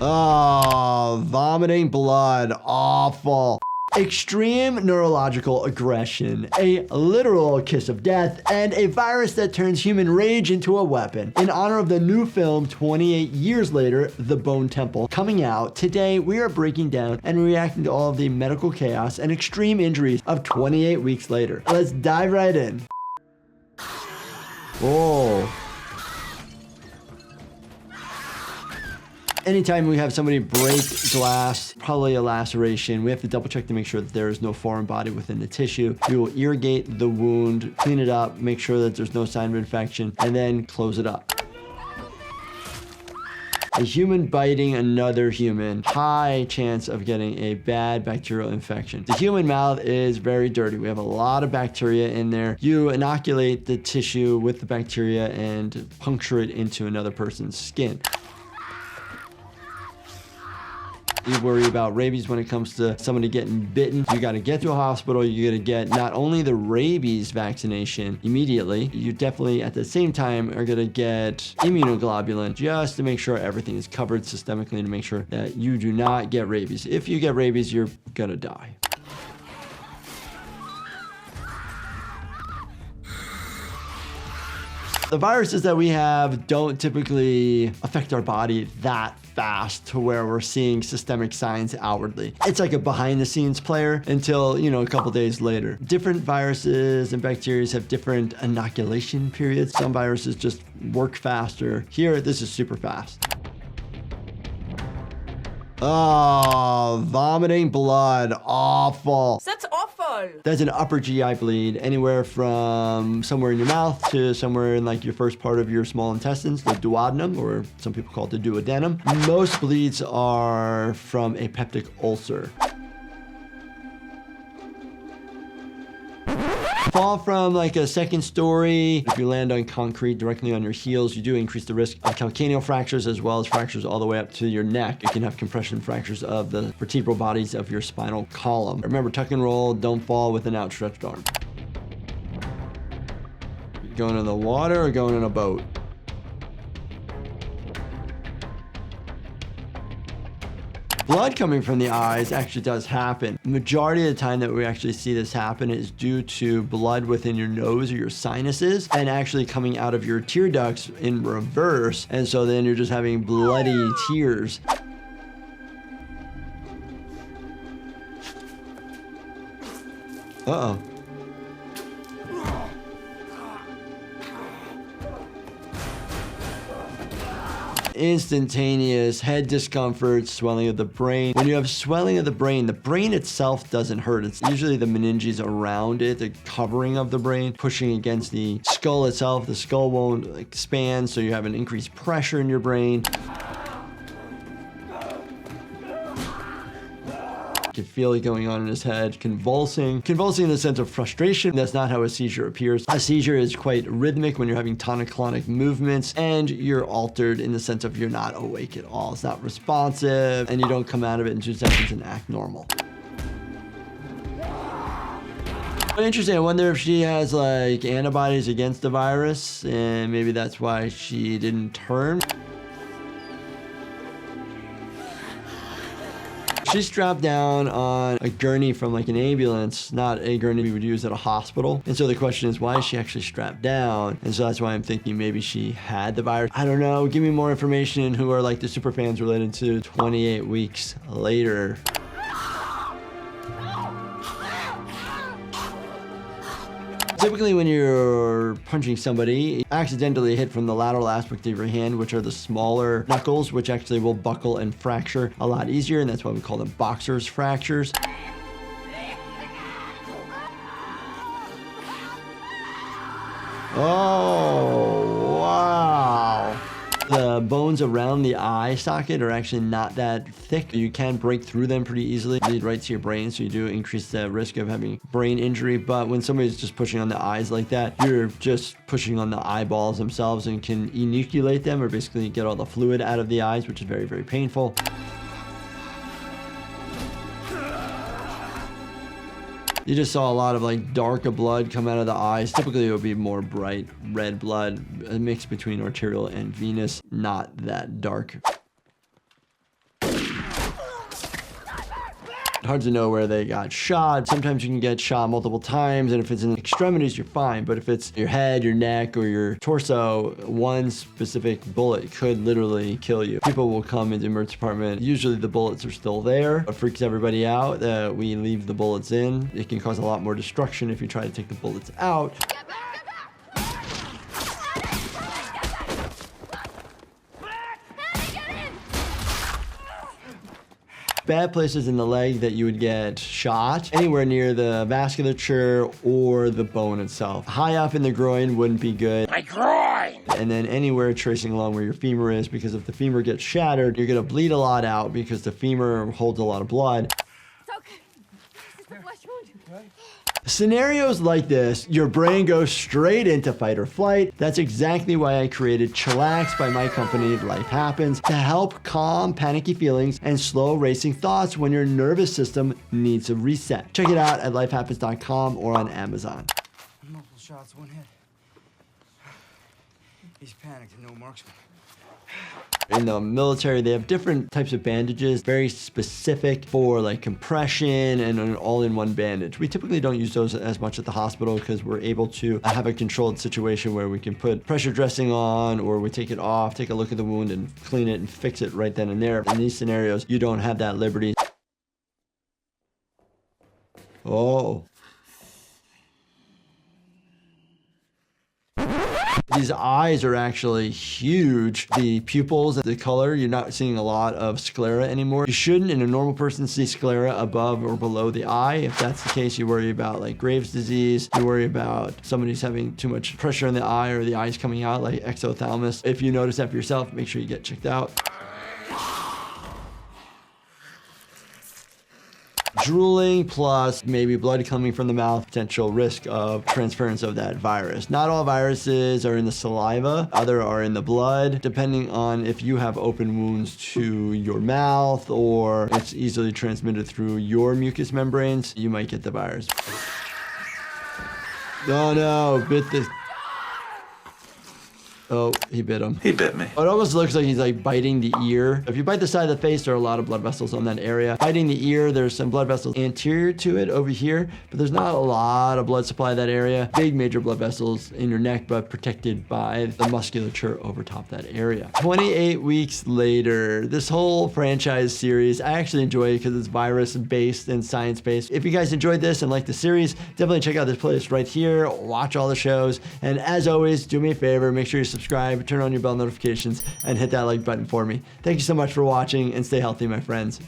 Oh, vomiting blood. Awful. Extreme neurological aggression, a literal kiss of death, and a virus that turns human rage into a weapon. In honor of the new film 28 years later, The Bone Temple, coming out, today we are breaking down and reacting to all of the medical chaos and extreme injuries of 28 weeks later. Let's dive right in. Oh. Anytime we have somebody break glass, probably a laceration, we have to double check to make sure that there is no foreign body within the tissue. We will irrigate the wound, clean it up, make sure that there's no sign of infection, and then close it up. A human biting another human, high chance of getting a bad bacterial infection. The human mouth is very dirty. We have a lot of bacteria in there. You inoculate the tissue with the bacteria and puncture it into another person's skin. You worry about rabies when it comes to somebody getting bitten. You got to get to a hospital. You got to get not only the rabies vaccination immediately, you definitely at the same time are going to get immunoglobulin just to make sure everything is covered systemically to make sure that you do not get rabies. If you get rabies, you're going to die. The viruses that we have don't typically affect our body that fast to where we're seeing systemic signs outwardly. It's like a behind the scenes player until, a couple days later. Different viruses and bacteria have different inoculation periods. Some viruses just work faster. Here, this is super fast. Oh, vomiting blood. Awful. That's awful. That's an upper GI bleed, anywhere from somewhere in your mouth to somewhere in like your first part of your small intestines, the duodenum, or some people call it the duodenum. Most bleeds are from a peptic ulcer. Fall from like a second story. If you land on concrete directly on your heels, you do increase the risk of calcaneal fractures as well as fractures all the way up to your neck. You can have compression fractures of the vertebral bodies of your spinal column. Remember, tuck and roll, don't fall with an outstretched arm. Going in the water or going in a boat? Blood coming from the eyes actually does happen. The majority of the time that we actually see this happen is due to blood within your nose or your sinuses and actually coming out of your tear ducts in reverse. And so then you're just having bloody tears. Uh-oh. Instantaneous head discomfort, swelling of the brain. When you have swelling of the brain itself doesn't hurt. It's usually the meninges around it, the covering of the brain, pushing against the skull itself. The skull won't expand, so you have an increased pressure in your brain. You can feel it going on in his head, convulsing in the sense of frustration. That's not how a seizure appears. A seizure is quite rhythmic when you're having tonic-clonic movements and you're altered in the sense of you're not awake at all. It's not responsive and you don't come out of it in 2 seconds and act normal. Interesting. I wonder if she has like antibodies against the virus and maybe that's why she didn't turn. She's strapped down on a gurney from like an ambulance, not a gurney we would use at a hospital. And so the question is, why is she actually strapped down? And so that's why I'm thinking maybe she had the virus. I don't know. Give me more information. Who are like the super fans related to 28 weeks later? Typically when you're punching somebody, accidentally hit from the lateral aspect of your hand, which are the smaller knuckles, which actually will buckle and fracture a lot easier, and that's why we call them boxer's fractures. Oh, wow. The bones around the eye socket are actually not that thick. You can break through them pretty easily, lead right to your brain, so you do increase the risk of having brain injury. But when somebody's just pushing on the eyes like that, you're just pushing on the eyeballs themselves and can inoculate them or basically get all the fluid out of the eyes, which is very, very painful. You just saw a lot of like darker blood come out of the eyes. Typically it would be more bright red blood, a mix between arterial and venous, not that dark. Hard to know where they got shot. Sometimes you can get shot multiple times, and if it's in the extremities, you're fine. But if it's your head, your neck, or your torso, one specific bullet could literally kill you. People will come into the emergency department. Usually the bullets are still there. It freaks everybody out that we leave the bullets in. It can cause a lot more destruction if you try to take the bullets out. Bad places in the leg that you would get shot, anywhere near the vasculature or the bone itself. High up in the groin wouldn't be good. My groin! And then anywhere tracing along where your femur is, because if the femur gets shattered, you're gonna bleed a lot out because the femur holds a lot of blood. It's okay. This is the flesh wound. Scenarios like this, your brain goes straight into fight or flight. That's exactly why I created Chillax by my company, Life Happens, to help calm panicky feelings and slow racing thoughts when your nervous system needs a reset. Check it out at lifehappens.com or on Amazon. Multiple shots, one hit. He's panicked and no marksman. In the military, they have different types of bandages, very specific for like compression and an all-in-one bandage. We typically don't use those as much at the hospital because we're able to have a controlled situation where we can put pressure dressing on, or we take it off, take a look at the wound and clean it and fix it right then and there. In these scenarios, you don't have that liberty. Oh. These eyes are actually huge. The pupils, the color, you're not seeing a lot of sclera anymore. You shouldn't, in a normal person, see sclera above or below the eye. If that's the case, you worry about like Graves' disease. You worry about somebody's having too much pressure in the eye or the eye's coming out like exophthalmos. If you notice that for yourself, make sure you get checked out. Drooling plus maybe blood coming from the mouth, potential risk of transference of that virus. Not all viruses are in the saliva, other are in the blood, depending on if you have open wounds to your mouth or it's easily transmitted through your mucous membranes, you might get the virus. Oh no, bit the... Oh, he bit him. He bit me. It almost looks like he's like biting the ear. If you bite the side of the face, there are a lot of blood vessels on that area. Biting the ear, there's some blood vessels anterior to it over here, but there's not a lot of blood supply in that area. Big major blood vessels in your neck, but protected by the musculature over top that area. 28 weeks later, this whole franchise series, I actually enjoy it because it's virus-based and science-based. If you guys enjoyed this and like the series, definitely check out this playlist right here. Watch all the shows. And as always, do me a favor, make sure you subscribe, turn on your bell notifications, and hit that like button for me. Thank you so much for watching, and stay healthy, my friends.